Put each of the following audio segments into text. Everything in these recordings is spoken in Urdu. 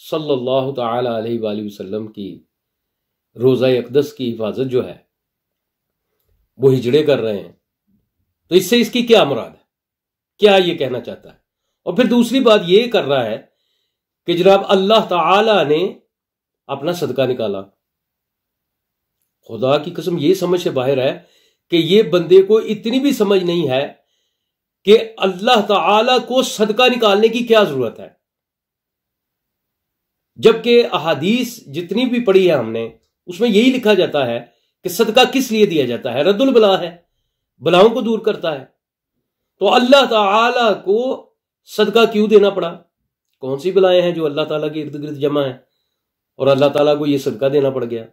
صلی اللہ تعالی علیہ وآلہ وسلم کی روضہ اقدس کی حفاظت جو ہے وہ ہجڑے کر رہے ہیں، تو اس سے اس کی کیا مراد ہے؟ کیا یہ کہنا چاہتا ہے؟ اور پھر دوسری بات یہ کر رہا ہے کہ جناب اللہ تعالی نے اپنا صدقہ نکالا۔ خدا کی قسم یہ سمجھ سے باہر ہے کہ یہ بندے کو اتنی بھی سمجھ نہیں ہے کہ اللہ تعالی کو صدقہ نکالنے کی کیا ضرورت ہے، جبکہ احادیث جتنی بھی پڑھی ہے ہم نے اس میں یہی لکھا جاتا ہے کہ صدقہ کس لیے دیا جاتا ہے؟ رد البلا ہے، بلاؤں کو دور کرتا ہے۔ تو اللہ تعالی کو صدقہ کیوں دینا پڑا؟ کون سی بلائیں ہیں جو اللہ تعالیٰ کے ارد گرد جمع ہیں اور اللہ تعالیٰ کو یہ صدقہ دینا پڑ گیا؟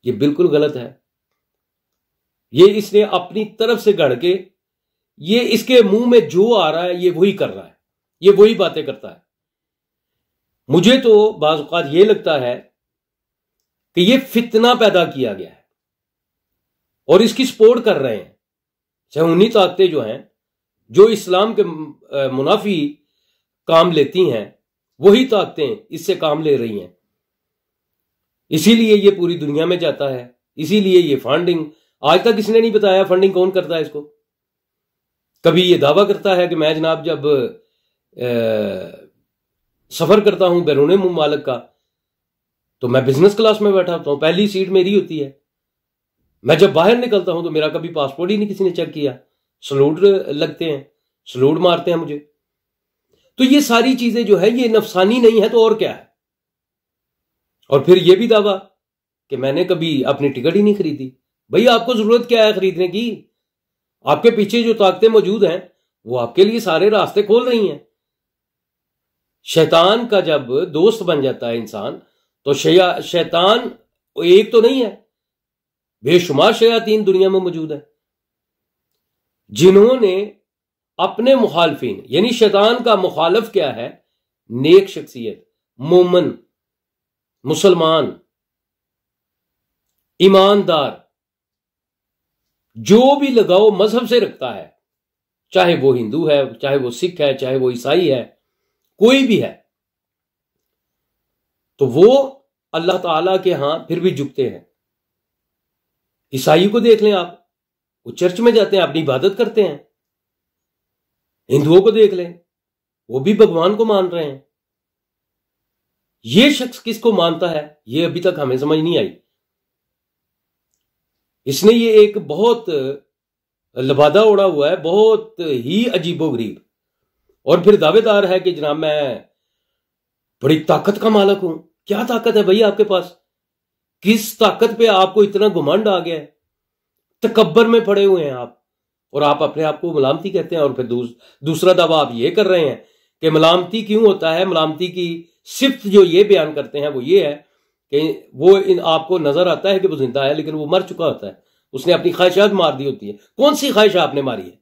یہ بالکل غلط ہے۔ یہ اس نے اپنی طرف سے گڑھ کے، یہ اس کے منہ میں جو آ رہا ہے یہ وہی کر رہا ہے، یہ وہی باتیں کرتا ہے۔ مجھے تو بعض اوقات یہ لگتا ہے کہ یہ فتنہ پیدا کیا گیا ہے اور اس کی سپورٹ کر رہے ہیں انہی طاقتیں جو ہیں جو اسلام کے منافی کام لیتی ہیں، وہی طاقتیں اس سے کام لے رہی ہیں۔ اسی لیے یہ پوری دنیا میں جاتا ہے، اسی لیے یہ فنڈنگ، آج تک اس نے نہیں بتایا فنڈنگ کون کرتا ہے اس کو۔ کبھی یہ دعویٰ کرتا ہے کہ میں جناب جب سفر کرتا ہوں بیرون ممالک کا تو میں بزنس کلاس میں بیٹھا ہوتا ہوں، پہلی سیٹ میری ہوتی ہے۔ میں جب باہر نکلتا ہوں تو میرا کبھی پاسپورٹ ہی نہیں کسی نے چیک کیا، سلوٹ لگتے ہیں، سلوٹ مارتے ہیں مجھے۔ تو یہ ساری چیزیں جو ہے یہ نفسانی نہیں ہے تو اور کیا ہے؟ اور پھر یہ بھی دعویٰ کہ میں نے کبھی اپنی ٹکٹ ہی نہیں خریدی۔ بھئی آپ کو ضرورت کیا ہے خریدنے کی؟ آپ کے پیچھے جو طاقتیں موجود ہیں وہ آپ کے لیے سارے راستے کھول رہی ہیں۔ شیطان کا جب دوست بن جاتا ہے انسان تو شیطان ایک تو نہیں ہے، بے شمار شیاطین دنیا میں موجود ہیں جنہوں نے اپنے مخالفین، یعنی شیطان کا مخالف کیا ہے؟ نیک شخصیت، مومن، مسلمان، ایماندار، جو بھی لگاؤ مذہب سے رکھتا ہے، چاہے وہ ہندو ہے، چاہے وہ سکھ ہے، چاہے وہ عیسائی ہے، کوئی بھی ہے، تو وہ اللہ تعالیٰ کے ہاں پھر بھی جھکتے ہیں۔ عیسائی کو دیکھ لیں آپ، وہ چرچ میں جاتے ہیں، اپنی عبادت کرتے ہیں۔ ہندوؤں کو دیکھ لیں، وہ بھی بھگوان کو مان رہے ہیں۔ یہ شخص کس کو مانتا ہے یہ ابھی تک ہمیں سمجھ نہیں آئی۔ اس نے یہ ایک بہت لبادہ اڑا ہوا ہے، بہت ہی عجیب و غریب، اور پھر دعوے دار ہے کہ جناب میں بڑی طاقت کا مالک ہوں۔ کیا طاقت ہے بھائی آپ کے پاس؟ کس طاقت پہ آپ کو اتنا گھمنڈ آ گیا ہے؟ تکبر میں پڑے ہوئے ہیں آپ، اور آپ اپنے آپ کو ملامتی کہتے ہیں۔ اور پھر دوسرا دعویٰ آپ یہ کر رہے ہیں کہ ملامتی کیوں ہوتا ہے؟ ملامتی کی صفت جو یہ بیان کرتے ہیں وہ یہ ہے کہ وہ آپ کو نظر آتا ہے کہ وہ زندہ ہے لیکن وہ مر چکا ہوتا ہے، اس نے اپنی خواہشات مار دی ہوتی ہیں۔ کون سی خواہش آپ نے ماری ہے؟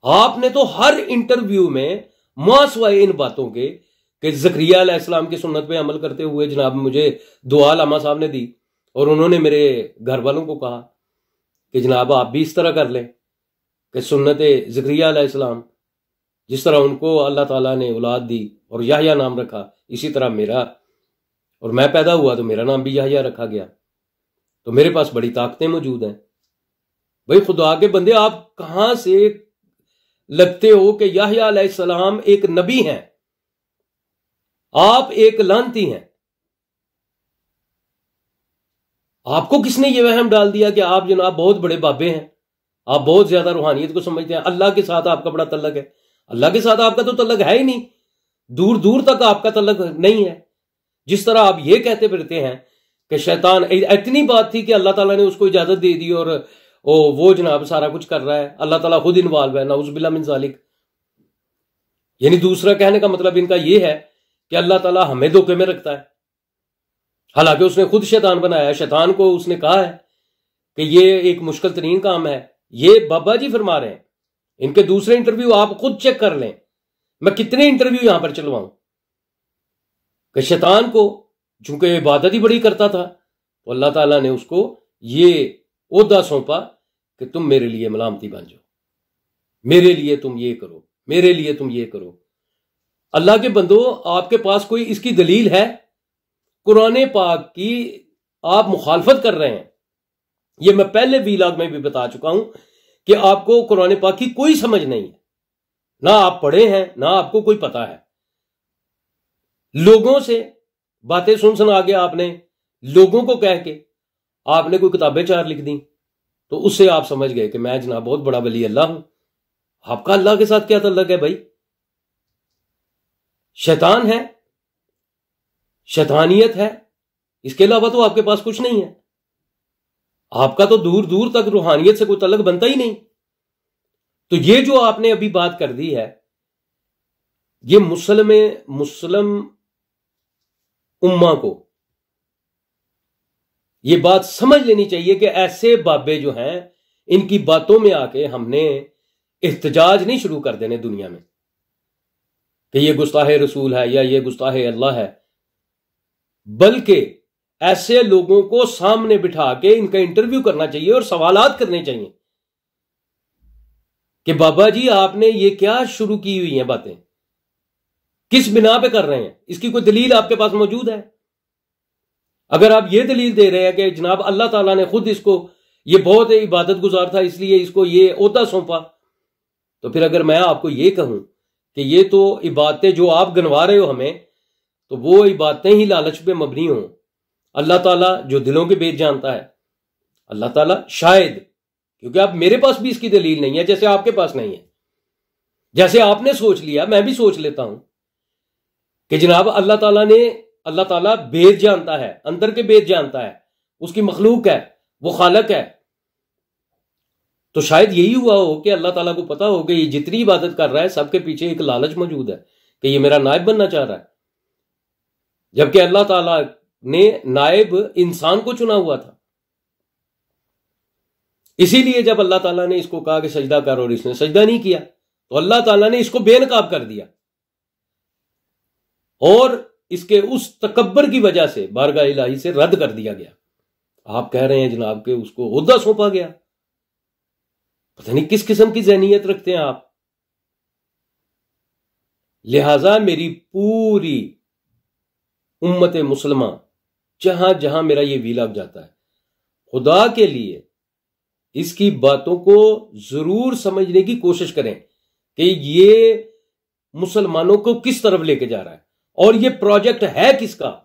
آپ نے تو ہر انٹرویو میں ماں سوائے ان باتوں کے کہ زکریا علیہ السلام کی سنت پہ عمل کرتے ہوئے جناب مجھے دعا علامہ صاحب نے دی، اور انہوں نے میرے گھر والوں کو کہا کہ جناب آپ بھی اس طرح کر لیں کہ سنت زکریا علیہ السلام، جس طرح ان کو اللہ تعالیٰ نے اولاد دی اور یحییٰ نام رکھا، اسی طرح میرا، اور میں پیدا ہوا تو میرا نام بھی یحییٰ رکھا گیا، تو میرے پاس بڑی طاقتیں موجود ہیں۔ بھئی خدا کے بندے، آپ کہاں سے لگتے ہو کہ یحییٰ علیہ السلام ایک نبی ہیں؟ آپ ایک لعنتی ہیں۔ آپ کو کس نے یہ وہم ڈال دیا کہ آپ جناب بہت بڑے بابے ہیں، آپ بہت زیادہ روحانیت کو سمجھتے ہیں؟ اللہ کے ساتھ آپ کا بڑا تعلق ہے؟ اللہ کے ساتھ آپ کا تو تعلق ہے ہی نہیں، دور دور تک آپ کا تعلق نہیں ہے۔ جس طرح آپ یہ کہتے پھرتے ہیں کہ شیطان، اتنی بات تھی کہ اللہ تعالیٰ نے اس کو اجازت دے دی اور وہ جناب سارا کچھ کر رہا ہے، اللہ تعالیٰ خود انوالو ہے، نعوذ باللہ من ذالک۔ یعنی دوسرا کہنے کا مطلب ان کا یہ ہے کہ اللہ تعالیٰ ہمیں دھوکے میں رکھتا ہے، حالانکہ اس نے خود شیطان بنایا ہے۔ شیطان کو اس نے کہا ہے کہ یہ ایک مشکل ترین کام ہے۔ یہ بابا جی فرما رہے ہیں، ان کے دوسرے انٹرویو آپ خود چیک کر لیں، میں کتنے انٹرویو یہاں پر چلواؤں، کہ شیطان کو چونکہ عبادت ہی بڑی کرتا تھا تو اللہ تعالیٰ نے اس کو یہ عہدہ سونپا کہ تم میرے لیے ملامتی بن جاؤ، میرے لیے تم یہ کرو، میرے لیے تم یہ کرو۔ اللہ کے بندو، آپ کے پاس کوئی اس کی دلیل ہے؟ قرآن پاک کی آپ مخالفت کر رہے ہیں. یہ میں پہلے ویلاگ میں بھی بتا چکا ہوں کہ آپ کو قرآن پاک کی کوئی سمجھ نہیں ہے، نہ آپ پڑھے ہیں نہ آپ کو کوئی پتا ہے. لوگوں سے باتیں سنا کے آپ نے لوگوں کو کہہ کے آپ نے کوئی کتابیں 4 لکھ دیں، تو اس سے آپ سمجھ گئے کہ میں جناب بہت بڑا ولی اللہ ہوں. آپ کا اللہ کے ساتھ کیا تعلق ہے بھائی؟ شیطان ہے، شیطانیت ہے، اس کے علاوہ تو آپ کے پاس کچھ نہیں ہے. آپ کا تو دور دور تک روحانیت سے کوئی تعلق بنتا ہی نہیں. تو یہ جو آپ نے ابھی بات کر دی ہے، یہ مسلم امہ کو یہ بات سمجھ لینی چاہیے کہ ایسے بابے جو ہیں، ان کی باتوں میں آ کے ہم نے احتجاج نہیں شروع کر دینے دنیا میں کہ یہ گستاخ رسول ہے یا یہ گستاخ اللہ ہے، بلکہ ایسے لوگوں کو سامنے بٹھا کے ان کا انٹرویو کرنا چاہیے اور سوالات کرنے چاہیے کہ بابا جی آپ نے یہ کیا شروع کی ہوئی ہیں باتیں، کس بنا پہ کر رہے ہیں؟ اس کی کوئی دلیل آپ کے پاس موجود ہے؟ اگر آپ یہ دلیل دے رہے ہیں کہ جناب اللہ تعالیٰ نے خود اس کو، یہ بہت عبادت گزار تھا اس لیے اس کو یہ عہدہ سونپا، تو پھر اگر میں آپ کو یہ کہوں کہ یہ تو عبادتیں جو آپ گنوا رہے ہو ہمیں، تو وہ عبادتیں ہی لالچ پہ مبنی ہوں. اللہ تعالیٰ جو دلوں کے بھید جانتا ہے، اللہ تعالیٰ شاید، کیونکہ آپ میرے پاس بھی اس کی دلیل نہیں ہے جیسے آپ کے پاس نہیں ہے، جیسے آپ نے سوچ لیا میں بھی سوچ لیتا ہوں کہ جناب اللہ تعالیٰ بھید جانتا ہے، اندر کے بھید جانتا ہے، اس کی مخلوق ہے، وہ خالق ہے. تو شاید یہی ہوا ہو کہ اللہ تعالیٰ کو پتا ہو کہ یہ جتنی عبادت کر رہا ہے سب کے پیچھے ایک لالچ موجود ہے کہ یہ میرا نائب بننا چاہ رہا ہے، جبکہ اللہ تعالیٰ نے نائب انسان کو چنا ہوا تھا. اسی لیے جب اللہ تعالیٰ نے اس کو کہا کہ سجدہ کر اور اس نے سجدہ نہیں کیا، تو اللہ تعالیٰ نے اس کو بے نقاب کر دیا، اور اس کے اس تکبر کی وجہ سے بارگاہ الہی سے رد کر دیا گیا. آپ کہہ رہے ہیں جناب کہ اس کو عہدہ سونپا گیا. پتہ نہیں کس قسم کی ذہنیت رکھتے ہیں آپ. لہذا میری پوری امت مسلمہ جہاں جہاں میرا یہ ویلاگ جاتا ہے، خدا کے لیے اس کی باتوں کو ضرور سمجھنے کی کوشش کریں کہ یہ مسلمانوں کو کس طرف لے کے جا رہا ہے، اور یہ پروجیکٹ ہے کس کا.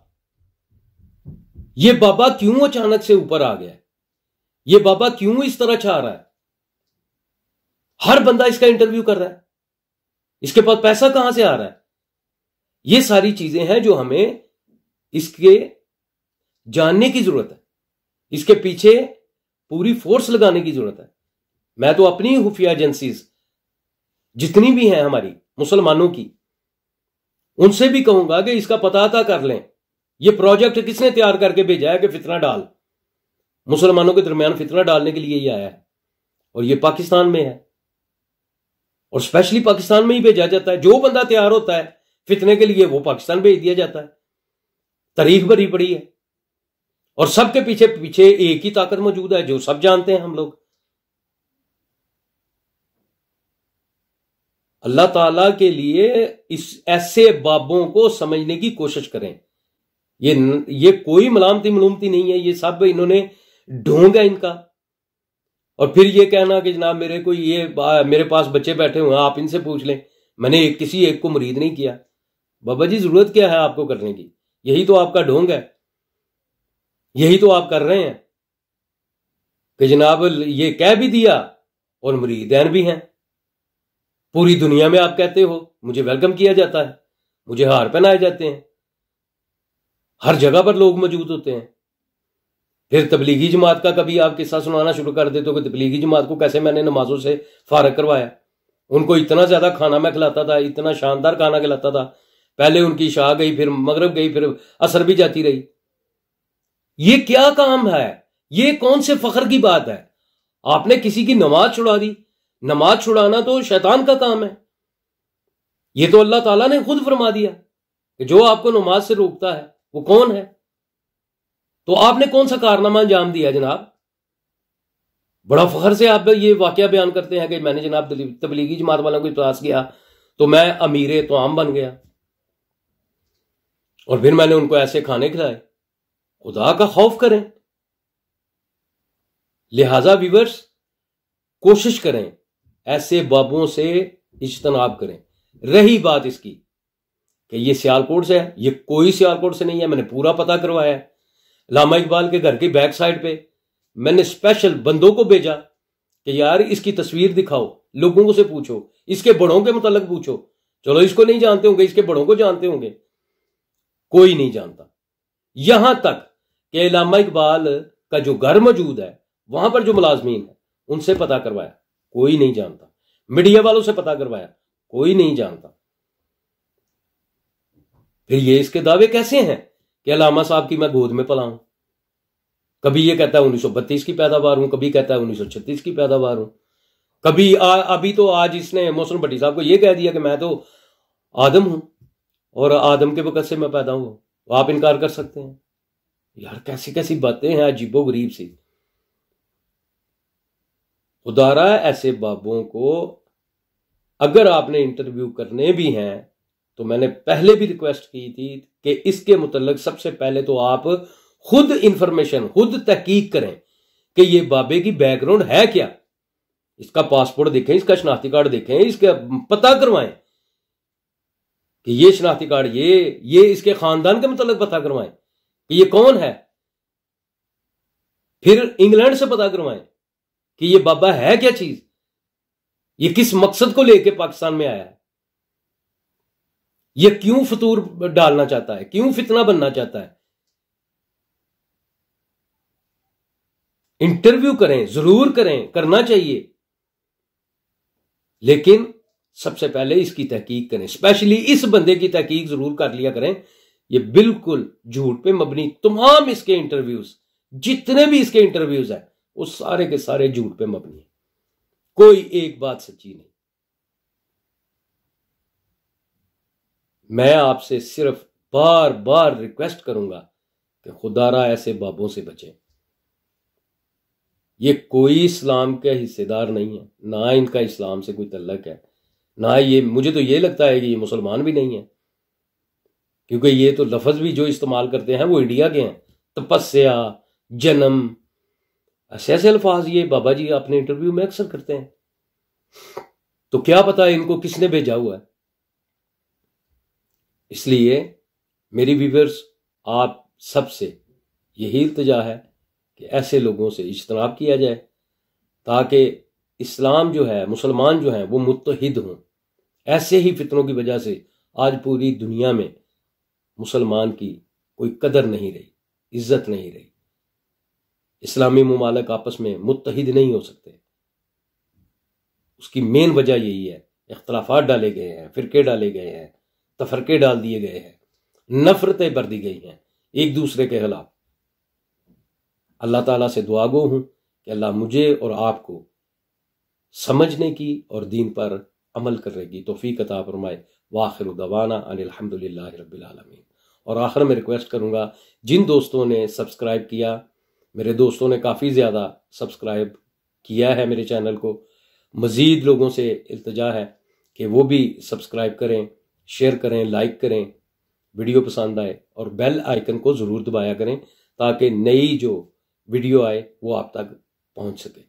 یہ بابا کیوں اچانک سے اوپر آ گیا ہے؟ یہ بابا کیوں اس طرح چھا رہا ہے؟ ہر بندہ اس کا انٹرویو کر رہا ہے، اس کے پاس پیسہ کہاں سے آ رہا ہے؟ یہ ساری چیزیں ہیں جو ہمیں اس کے جاننے کی ضرورت ہے، اس کے پیچھے پوری فورس لگانے کی ضرورت ہے. میں تو اپنی خفیہ ایجنسیز جتنی بھی ہیں ہماری مسلمانوں کی، ان سے بھی کہوں گا کہ اس کا پتہ عطا کر لیں یہ پروجیکٹ کس نے تیار کر کے بھیجا ہے کہ فتنہ ڈال، مسلمانوں کے درمیان فتنہ ڈالنے کے لیے یہ آیا ہے، اور یہ پاکستان میں ہے، اور اسپیشلی پاکستان میں ہی بھیجا جاتا ہے. جو بندہ تیار ہوتا ہے فتنے کے لیے وہ پاکستان بھیج دیا جاتا ہے. تاریخ بھری پڑی ہے، اور سب کے پیچھے ایک ہی طاقت موجود ہے جو سب جانتے ہیں ہم لوگ. اللہ تعالیٰ کے لیے اس ایسے بابوں کو سمجھنے کی کوشش کریں. یہ کوئی ملامتی نہیں ہے، یہ سب انہوں نے ڈھونگ ہے ان کا. اور پھر یہ کہنا کہ جناب میرے پاس بچے بیٹھے ہوئے ہیں، آپ ان سے پوچھ لیں، میں نے کسی ایک کو مرید نہیں کیا. بابا جی ضرورت کیا ہے آپ کو کرنے کی؟ یہی تو آپ کا ڈھونگ ہے، یہی تو آپ کر رہے ہیں کہ جناب یہ کہہ بھی دیا اور مریدین بھی ہیں. پوری دنیا میں آپ کہتے ہو مجھے ویلکم کیا جاتا ہے، مجھے ہار پہنائے جاتے ہیں، ہر جگہ پر لوگ موجود ہوتے ہیں. پھر تبلیغی جماعت کا کبھی آپ قصہ سنانا شروع کر دیتے ہو کہ تبلیغی جماعت کو کیسے میں نے نمازوں سے فارغ کروایا. ان کو اتنا زیادہ کھانا میں کھلاتا تھا، اتنا شاندار کھانا کھلاتا تھا، پہلے ان کی عشاء گئی، پھر مغرب گئی، پھر عصر بھی جاتی رہی. یہ کیا کام ہے؟ یہ کون سے فخر کی بات ہے؟ آپ نے کسی کی نماز چھڑا دی. نماز چھڑانا تو شیطان کا کام ہے. یہ تو اللہ تعالیٰ نے خود فرما دیا کہ جو آپ کو نماز سے روکتا ہے وہ کون ہے. تو آپ نے کون سا کارنامہ انجام دیا جناب؟ بڑا فخر سے آپ یہ واقعہ بیان کرتے ہیں کہ میں نے جناب تبلیغی جماعت والوں کو پاس کیا تو میں امیر توام بن گیا. اور پھر میں نے ان کو ایسے کھانے کھلائے. خدا کا خوف کریں. لہذا ویورز کوشش کریں ایسے بابوں سے اجتناب کریں. رہی بات اس کی کہ یہ سیالکوٹ سے ہے، یہ کوئی سیالکوٹ سے نہیں ہے. میں نے پورا پتہ کروایا ہے. علامہ اقبال کے گھر کی بیک سائڈ پہ میں نے اسپیشل بندوں کو بھیجا کہ یار اس کی تصویر دکھاؤ، لوگوں سے پوچھو، اس کے بڑوں کے متعلق پوچھو. چلو اس کو نہیں جانتے ہوں گے، اس کے بڑوں کو جانتے ہوں گے. کوئی نہیں جانتا. یہاں تک کہ علامہ اقبال کا جو گھر موجود ہے وہاں پر جو ملازمین ہیں ان سے پتہ کروایا، کوئی نہیں جانتا. میڈیا والوں سے پتہ کروایا، کوئی نہیں جانتا. پھر یہ اس کے دعوے کیسے ہیں کہ علامہ صاحب کی میں گود میں پلا ہوں؟ کبھی یہ کہتا ہے 1932 کی پیداوار ہوں، کبھی کہتا ہے 1936 کی پیداوار ہوں، کبھی ابھی تو آج اس نے محسن بھٹی صاحب کو یہ کہہ دیا کہ میں تو آدم ہوں اور آدم کے وقت سے میں پیدا ہوں. آپ انکار کر سکتے ہیں؟ یار کیسی کیسی باتیں ہیں عجیب و غریب سی. خدا را ایسے بابوں کو اگر آپ نے انٹرویو کرنے بھی ہیں تو میں نے پہلے بھی ریکویسٹ کی تھی کہ اس کے متعلق سب سے پہلے تو آپ خود انفارمیشن، خود تحقیق کریں کہ یہ بابے کی بیک گراؤنڈ ہے کیا. اس کا پاسپورٹ دیکھیں، اس کا شناختی کارڈ دیکھیں، اس کا پتہ کروائیں کہ یہ شناختی کارڈ یہ اس کے خاندان کے متعلق پتہ کروائیں کہ یہ کون ہے. پھر انگلینڈ سے پتہ کروائیں کہ یہ بابا ہے کیا چیز، یہ کس مقصد کو لے کے پاکستان میں آیا ہے، یہ کیوں فطور ڈالنا چاہتا ہے، کیوں فتنہ بننا چاہتا ہے. انٹرویو کریں، ضرور کریں، کرنا چاہیے، لیکن سب سے پہلے اس کی تحقیق کریں. اسپیشلی اس بندے کی تحقیق ضرور کر لیا کریں. یہ بالکل جھوٹ پہ مبنی تمام اس کے انٹرویوز، جتنے بھی اس کے انٹرویوز ہیں وہ سارے کے سارے جھوٹ پہ مبنی ہیں. کوئی ایک بات سچی نہیں. میں آپ سے صرف بار بار ریکویسٹ کروں گا کہ خدا را ایسے بابوں سے بچیں. یہ کوئی اسلام کے حصے دار نہیں ہے، نہ ان کا اسلام سے کوئی تعلق ہے، نہ یہ، مجھے تو یہ لگتا ہے کہ یہ مسلمان بھی نہیں ہے، کیونکہ یہ تو لفظ بھی جو استعمال کرتے ہیں وہ انڈیا کے ہیں. تپسیا، جنم، ایسے ایسے الفاظ یہ بابا جی اپنے انٹرویو میں اکثر کرتے ہیں. تو کیا پتا ان کو کس نے بھیجا ہوا ہے. اس لیے میری ویورز آپ سب سے یہی التجا ہے کہ ایسے لوگوں سے اجتناب کیا جائے تاکہ اسلام جو ہے، مسلمان جو ہیں وہ متحد ہوں. ایسے ہی فتنوں کی وجہ سے آج پوری دنیا میں مسلمان کی کوئی قدر نہیں رہی، عزت نہیں رہی. اسلامی ممالک آپس میں متحد نہیں ہو سکتے. اس کی مین وجہ یہی ہے، اختلافات ڈالے گئے ہیں، فرقے ڈالے گئے ہیں، تفرقے ڈال دیے گئے ہیں، نفرتیں بر دی گئی ہیں ایک دوسرے کے خلاف. اللہ تعالیٰ سے دعا گو ہوں کہ اللہ مجھے اور آپ کو سمجھنے کی اور دین پر عمل کرنے کی توفیق عطا فرمائے. وآخر دعوانا ان الحمد للہ رب العالمین. اور آخر میں ریکویسٹ کروں گا جن دوستوں نے سبسکرائب کیا، میرے دوستوں نے کافی زیادہ سبسکرائب کیا ہے میرے چینل کو، مزید لوگوں سے التجا ہے کہ وہ بھی سبسکرائب کریں، شیئر کریں، لائک کریں، ویڈیو پسند آئے، اور بیل آئیکن کو ضرور دبایا کریں تاکہ نئی جو ویڈیو آئے وہ آپ تک پہنچ سکے.